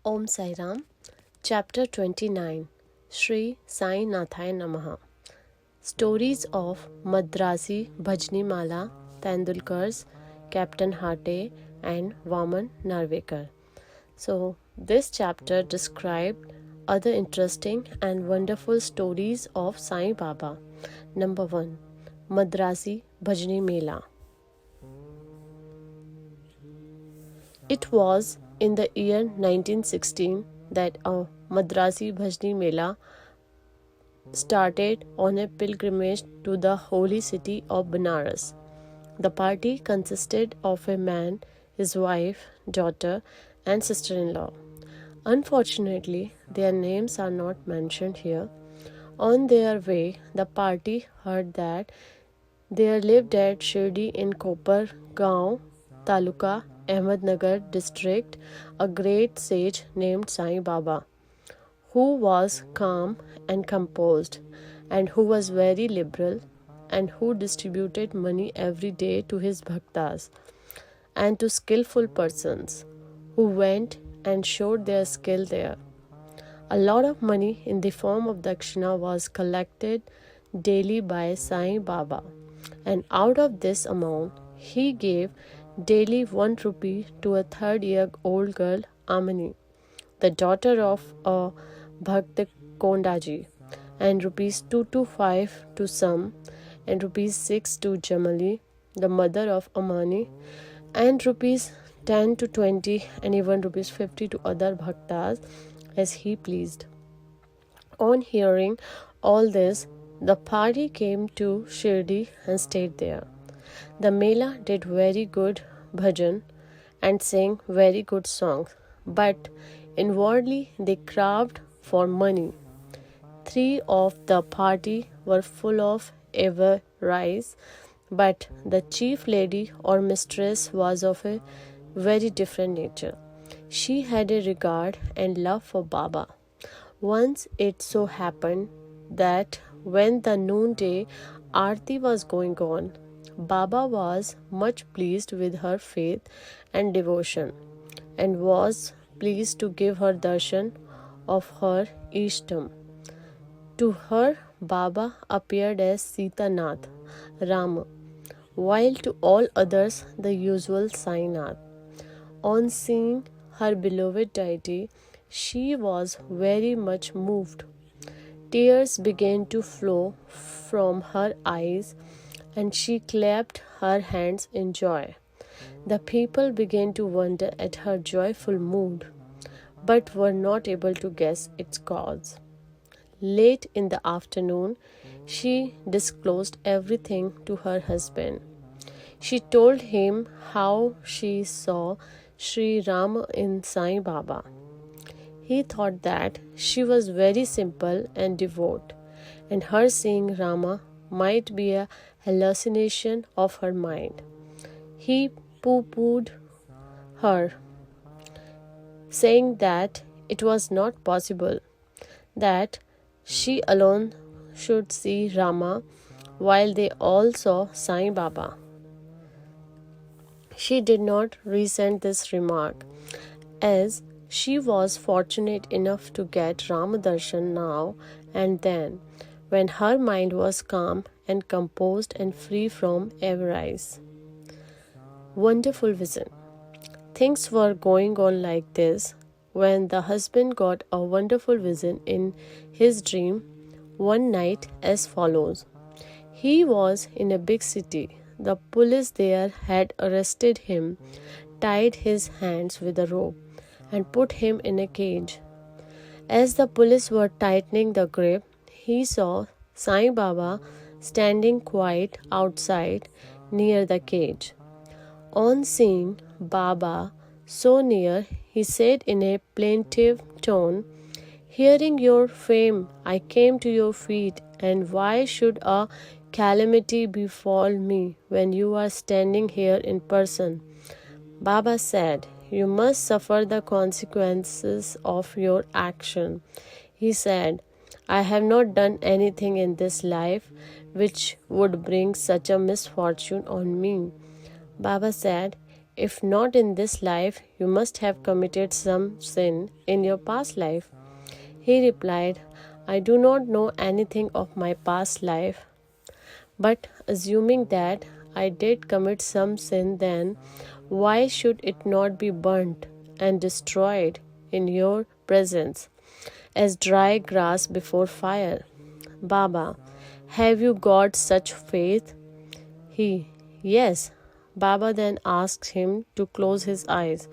Om Sai Ram, Chapter 29, Shri Sai NATHAYA NAMAHA. Stories of Madrasi, Bhajani Mela, Tendulkars, Captain Hate, and Waman Narvekar. So, this chapter described other interesting and wonderful stories of Sai Baba. Number 1. Madrasi Bhajani Mela. It was in the year 1916 that a Madrasi Bhajani Mela started on a pilgrimage to the holy city of Banaras. The party consisted of a man, his wife, daughter, and sister-in-law. Unfortunately, their names are not mentioned here. On their way, the party heard that there lived at Shirdi in Kopar Gaon, Taluka, Ahmednagar district, a great sage named Sai Baba, who was calm and composed, and who was very liberal, and who distributed money every day to his bhaktas and to skillful persons who went and showed their skill there. A lot of money in the form of dakshina was collected daily by Sai Baba, and out of this amount he gave daily 1 rupee to a 3-year-old girl, Amani, the daughter of a Bhakt Kondaji, and rupees 2 to 5 to some, and rupees 6 to Jamali, the mother of Amani, and rupees 10 to 20 and even rupees 50 to other bhaktas as he pleased. On hearing all this, the party came to Shirdi and stayed there. The Mela did very good bhajan and sang very good songs, but inwardly they craved for money. 3 of the party were full of avarice, but the chief lady or mistress was of a very different nature. She had a regard and love for Baba. Once it so happened that when the noonday Aarti was going on, Baba was much pleased with her faith and devotion, and was pleased to give her darshan of her Ishtam. To her, Baba appeared as Sita Nath, Rama, while to all others the usual Sai Nath. On seeing her beloved deity, she was very much moved. Tears began to flow from her eyes, and she clapped her hands in joy. The people began to wonder at her joyful mood, but were not able to guess its cause. Late in the afternoon, she disclosed everything to her husband. She told him how she saw Sri Rama in Sai Baba. He thought that she was very simple and devout, and her seeing Rama might be a hallucination of her mind. He pooh-poohed her, saying that it was not possible that she alone should see Rama while they all saw Sai Baba. She did not resent this remark, as she was fortunate enough to get Rama Darshan now and then, when her mind was calm and composed and free from avarice. Wonderful vision. Things were going on like this when the husband got a wonderful vision in his dream one night as follows. He was in a big city. The police there had arrested him, tied his hands with a rope, and put him in a cage. As the police were tightening the grip, he saw Sai Baba standing quiet outside near the cage. On seeing Baba so near, he said in a plaintive tone, "Hearing your fame, I came to your feet, and why should a calamity befall me when you are standing here in person?" Baba said, "You must suffer the consequences of your action." He said, "I have not done anything in this life which would bring such a misfortune on me." Baba said, If not in this life, you must have committed some sin in your past life. He replied, I do not know anything of my past life, but assuming that I did commit some sin, then why should it not be burnt and destroyed in your presence as dry grass before fire? Baba, have you got such faith? He, yes. Baba then asked him to close his eyes.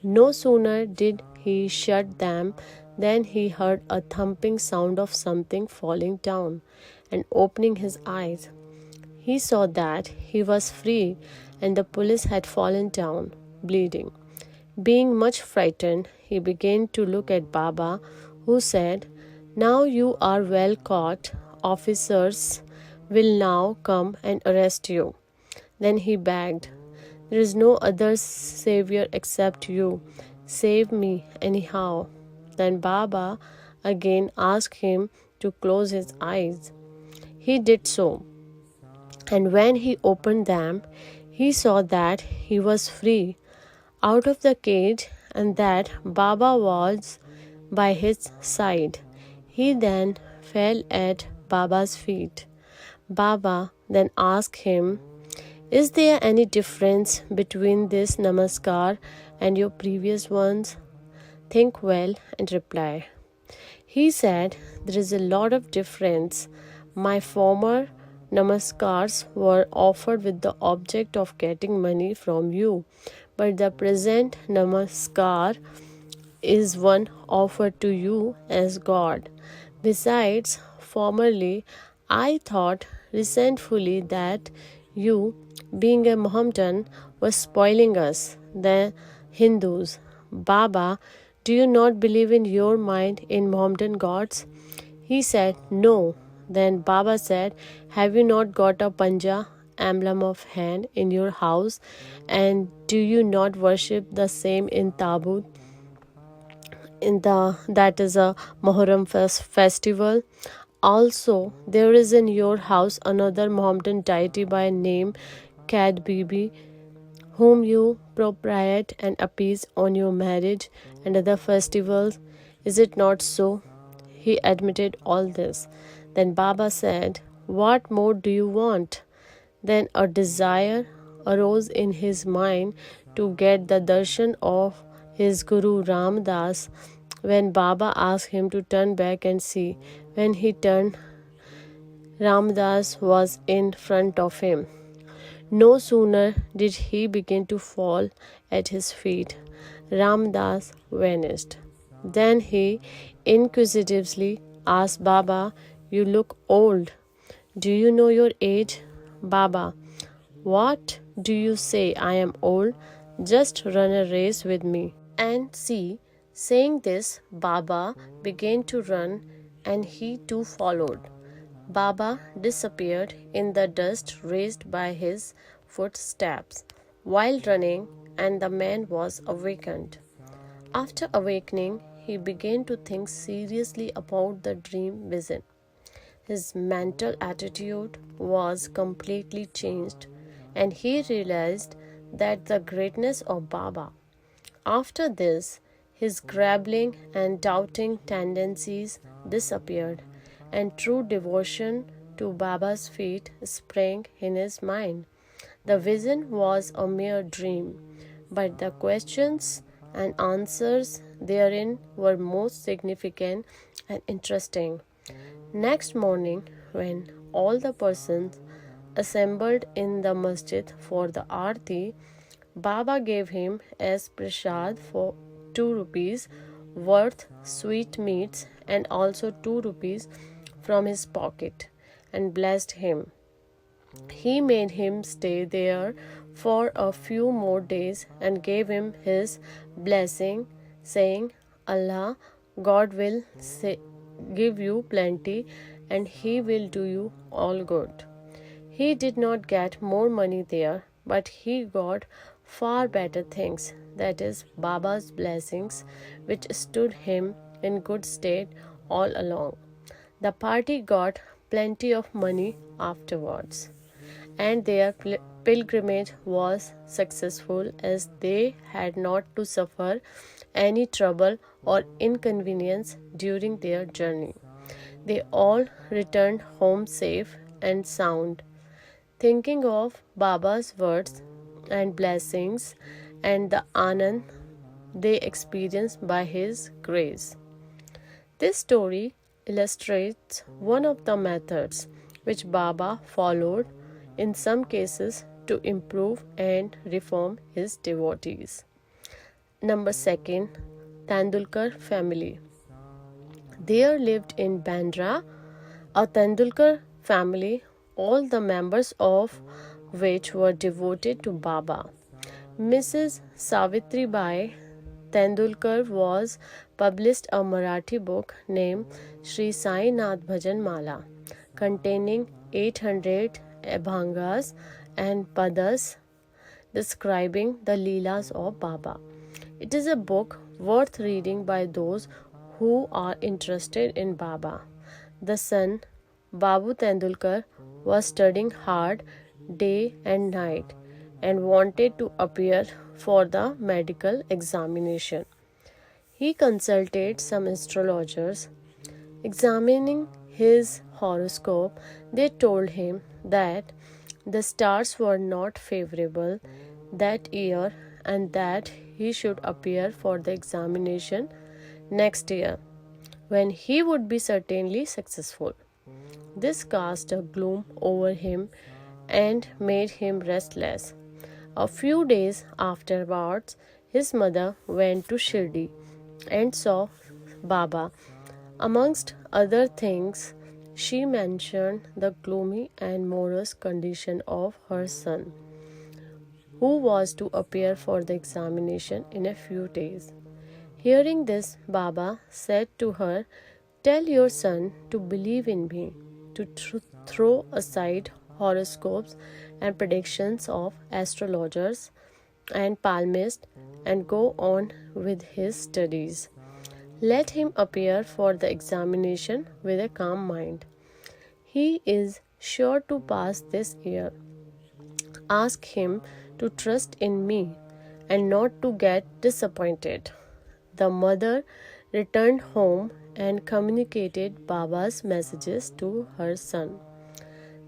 No sooner did he shut them than he heard a thumping sound of something falling down, and opening his eyes, he saw that he was free and the police had fallen down, bleeding. Being much frightened, he began to look at Baba, who said, Now you are well caught. Officers will now come and arrest you. Then he begged, There is no other savior except you. Save me anyhow. Then Baba again asked him to close his eyes. He did so. And when he opened them, he saw that he was free out of the cage and that Baba was by his side. He then fell at Baba's feet. Baba then asked him, Is there any difference between this namaskar and your previous ones? Think well and reply. He said, There is a lot of difference. My former namaskars were offered with the object of getting money from you, but the present namaskar is one offered to you as God. Besides, formerly I thought resentfully that you, being a Mohammedan, were spoiling us, the Hindus. Baba, do you not believe in your mind in Mohammedan gods? He said, No. Then Baba said, Have you not got a panja, emblem of hand, in your house? And do you not worship the same in Tabut? That is a Muharram festival. Also, there is in your house another Mohammedan deity by name Kad Bibi, whom you propitiate and appease on your marriage and other festivals. Is it not so? He admitted all this. Then Baba said, What more do you want? Then a desire arose in his mind to get the darshan of his Guru Ram Das. When Baba asked him to turn back and see, when he turned, Ram Das was in front of him. No sooner did he begin to fall at his feet, Ram Das vanished. Then he inquisitively asked Baba, You look old. Do you know your age? Baba, what do you say I am old? Just run a race with me and see. Saying this, Baba began to run and he too followed. Baba disappeared in the dust raised by his footsteps while running, and the man was awakened. After awakening, he began to think seriously about the dream vision. His mental attitude was completely changed, and he realized that the greatness of Baba. After this, his grumbling and doubting tendencies disappeared, and true devotion to Baba's feet sprang in his mind. The vision was a mere dream, but the questions and answers therein were most significant and interesting. Next morning, when all the persons assembled in the masjid for the aarti, Baba gave him as prasad for 2 rupees worth sweetmeats and also 2 rupees from his pocket and blessed him. He made him stay there for a few more days and gave him his blessing, saying, Allah, God will give you plenty and He will do you all good. He did not get more money there, but he got far better things, that is, Baba's blessings, which stood him in good state all along. The party got plenty of money afterwards. and their pilgrimage was successful as they had not to suffer any trouble or inconvenience during their journey. They all returned home safe and sound, thinking of Baba's words and blessings and the Anand they experienced by his grace. This story illustrates one of the methods which Baba followed in some cases to improve and reform his devotees. Number 2, Tendulkar family. There lived in Bandra a Tendulkar family, all the members of which were devoted to Baba. Mrs. Savitri Bai Tendulkar was published a Marathi book named Shri Sai Bhajan Mela, containing 800 abhangas and padas describing the Leelas of Baba. It is a book worth reading by those who are interested in Baba. The son, Babu Tendulkar, was studying hard day and night and wanted to appear for the medical examination. He consulted some astrologers. Examining his horoscope, they told him that the stars were not favorable that year and that he should appear for the examination next year, when he would be certainly successful. This cast a gloom over him and made him restless. A few days afterwards, his mother went to Shirdi and saw Baba. Amongst other things, she mentioned the gloomy and morose condition of her son, who was to appear for the examination in a few days. Hearing this, Baba said to her, "Tell your son to believe in me, to throw aside horoscopes and predictions of astrologers and palmists and go on with his studies. Let him appear for the examination with a calm mind. He is sure to pass this year. Ask him to trust in me and not to get disappointed." The mother returned home and communicated Baba's messages to her son.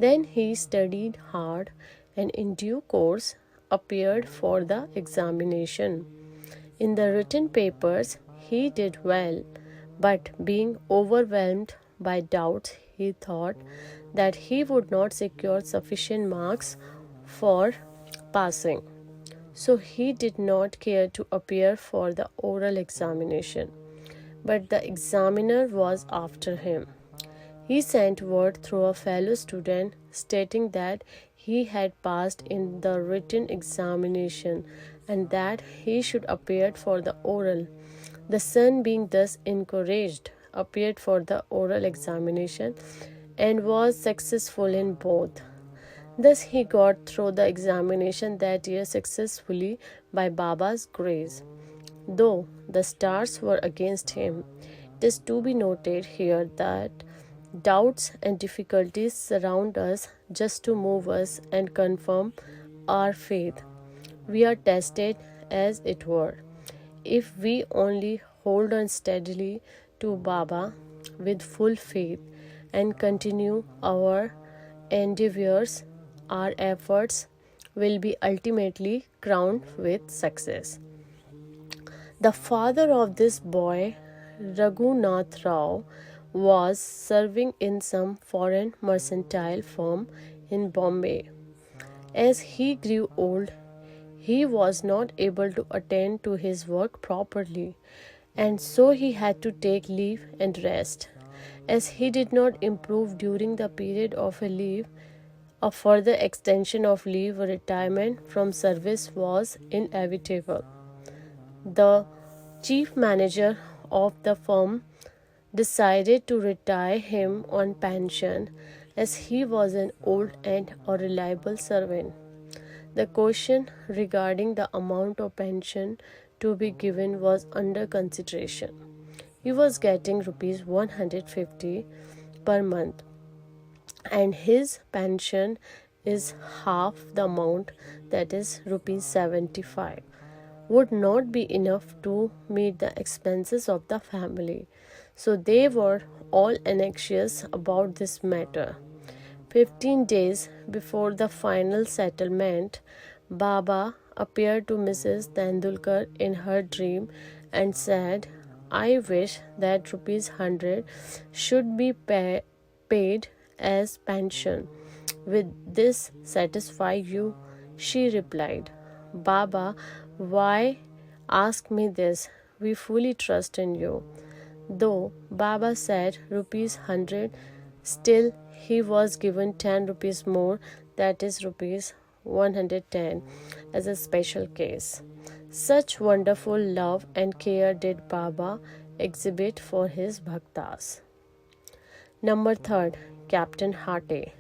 Then he studied hard and in due course appeared for the examination. In the written papers, he did well, but being overwhelmed by doubts, he thought that he would not secure sufficient marks for passing. So he did not care to appear for the oral examination, but the examiner was after him. He sent word through a fellow student stating that he had passed in the written examination and that he should appear for the oral. The son, being thus encouraged, appeared for the oral examination and was successful in both. Thus he got through the examination that year successfully by Baba's grace. Though the stars were against him, it is to be noted here that doubts and difficulties surround us just to move us and confirm our faith. We are tested, as it were. If we only hold on steadily to Baba with full faith and continue our endeavors, our efforts will be ultimately crowned with success. The father of this boy, Raghunath Rao, was serving in some foreign mercantile firm in Bombay. As he grew old, he was not able to attend to his work properly, and so he had to take leave and rest. As he did not improve during the period of a leave, a further extension of leave or retirement from service was inevitable. The chief manager of the firm decided to retire him on pension as he was an old and unreliable servant. The question regarding the amount of pension to be given was under consideration. He was getting rupees 150 per month, and his pension is half the amount, that is rupees 75, would not be enough to meet the expenses of the family. So they were all anxious about this matter. 15 days before the final settlement, Baba appeared to Mrs. Tendulkar in her dream and said, I wish that rupees 100 should be paid as pension. Will this satisfy you? She replied, Baba, why ask me this? We fully trust in you. Though Baba said rupees 100, still he was given 10 rupees more, that is rupees 110, as a special case. Such wonderful love and care did Baba exhibit for his bhaktas. Number 3, Captain Hate.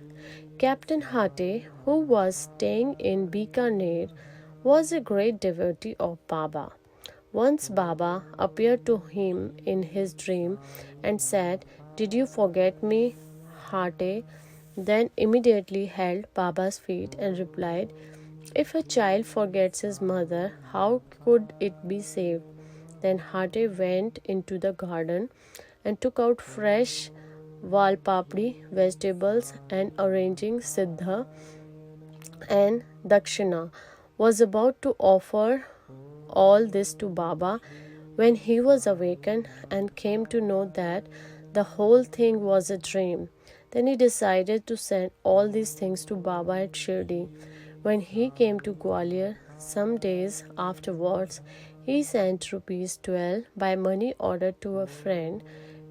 Captain Hate, who was staying in Bikaner, was a great devotee of Baba. Once Baba appeared to him in his dream and said, Did you forget me, Hate? Then immediately held Baba's feet and replied, If a child forgets his mother, how could it be saved? Then Hate went into the garden and took out fresh walpapdi, vegetables, and arranging siddha and dakshina, was about to offer all this to Baba when he was awakened and came to know that the whole thing was a dream. Then he decided to send all these things to Baba at Shirdi. When he came to Gwalior some days afterwards, he sent rupees 12 by money order to a friend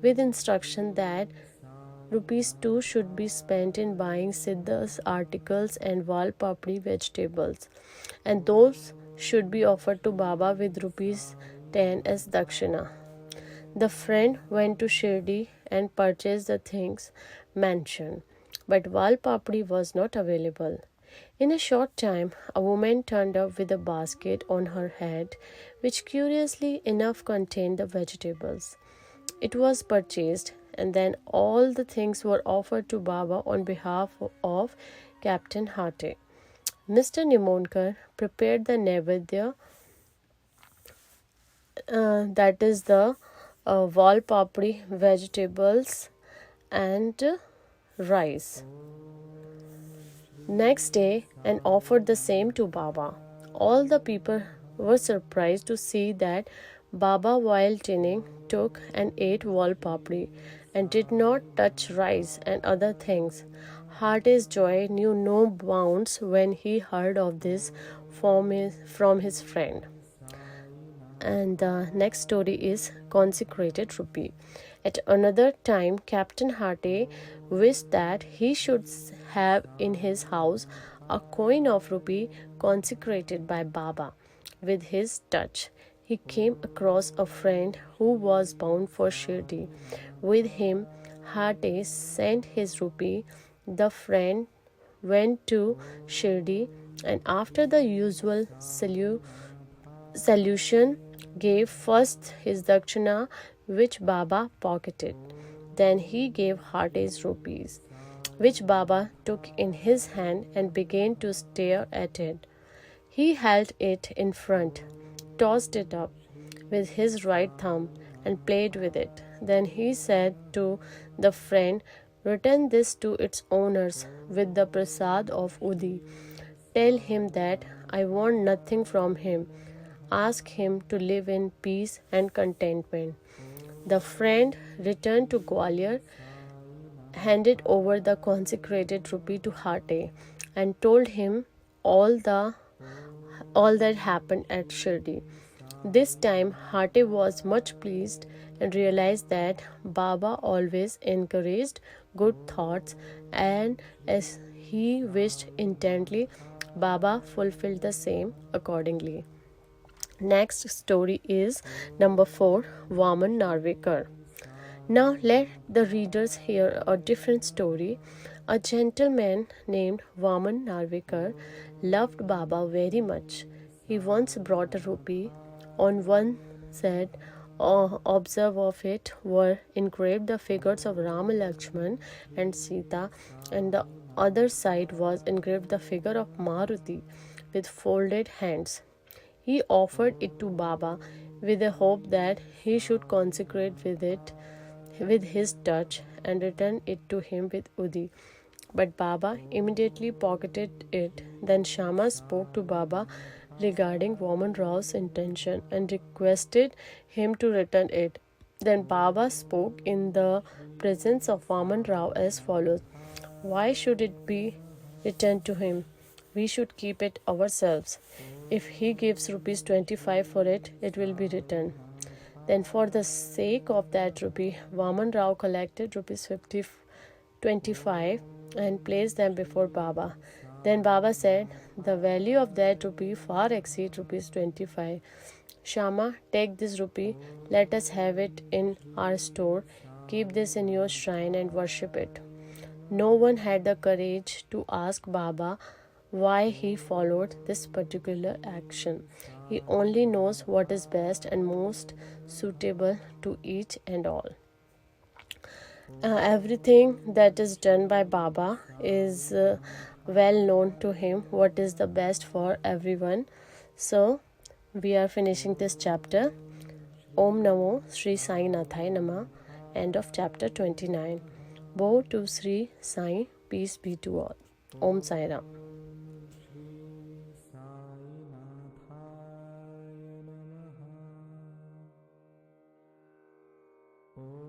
with instruction that rupees 2 should be spent in buying Siddha's articles and Valpapdi vegetables, and those should be offered to Baba with rupees 10 as dakshina. The friend went to Shirdi and purchased the things mentioned, but Valpapdi was not available. In a short time, a woman turned up with a basket on her head, which curiously enough contained the vegetables. It was purchased, and then all the things were offered to Baba on behalf of Captain Hate. Mr. Nimonkar prepared the Naivedya, that is the Valpapdi, vegetables, and rice, next day and offered the same to Baba. All the people were surprised to see that Baba, while tinning, took and ate Valpapdi and did not touch rice and other things. Hate's joy knew no bounds when he heard of this from his friend. And the next story is Consecrated Rupee. At another time, Captain Hate wished that he should have in his house a coin of rupee consecrated by Baba. With his touch, he came across a friend who was bound for Shirdi. With him, Hate sent his rupee. The friend went to Shirdi and after the usual salutation gave first his dakshina, which Baba pocketed. Then he gave Hate's rupees, which Baba took in his hand and began to stare at it. He held it in front, tossed it up with his right thumb, and played with it. Then he said to the friend, Return this to its owners with the prasad of Udi. Tell him that I want nothing from him. Ask him to live in peace and contentment. The friend returned to Gwalior, handed over the consecrated rupee to Hate, and told him all that happened at Shirdi. This time Hate was much pleased and realized that Baba always encouraged good thoughts, and as he wished intently, Baba fulfilled the same accordingly. Next story is number 4, Waman Narvekar. Now let the readers hear a different story. A gentleman named Waman Narvekar loved Baba very much. He once brought a rupee. On one side observe of it were engraved the figures of Rama, Lakshman and Sita, and the other side was engraved the figure of Maruti with folded hands. He offered it to Baba with a hope that he should consecrate with his touch and return it to him with Udi. But Baba immediately pocketed it. Then Shama spoke to Baba regarding Waman Rao's intention and requested him to return it. Then Baba spoke in the presence of Waman Rao as follows: "Why should it be returned to him? We should keep it ourselves. If he gives rupees 25 for it, it will be returned." Then, for the sake of that rupee, Waman Rao collected rupees 50, 25 and placed them before Baba. Then Baba said, "The value of that rupee far exceeds rupees 25. Shama, take this rupee, let us have it in our store. Keep this in your shrine and worship it." No one had the courage to ask Baba why he followed this particular action. He only knows what is best and most suitable to each and all. Everything that is done by Baba is well known to him, what is the best for everyone. So, we are finishing this chapter. Om Namo Shri Sai Nathaya Namaha. End of chapter 29. Bow to Shri Sai, peace be to all. Om Sai Ram. Oh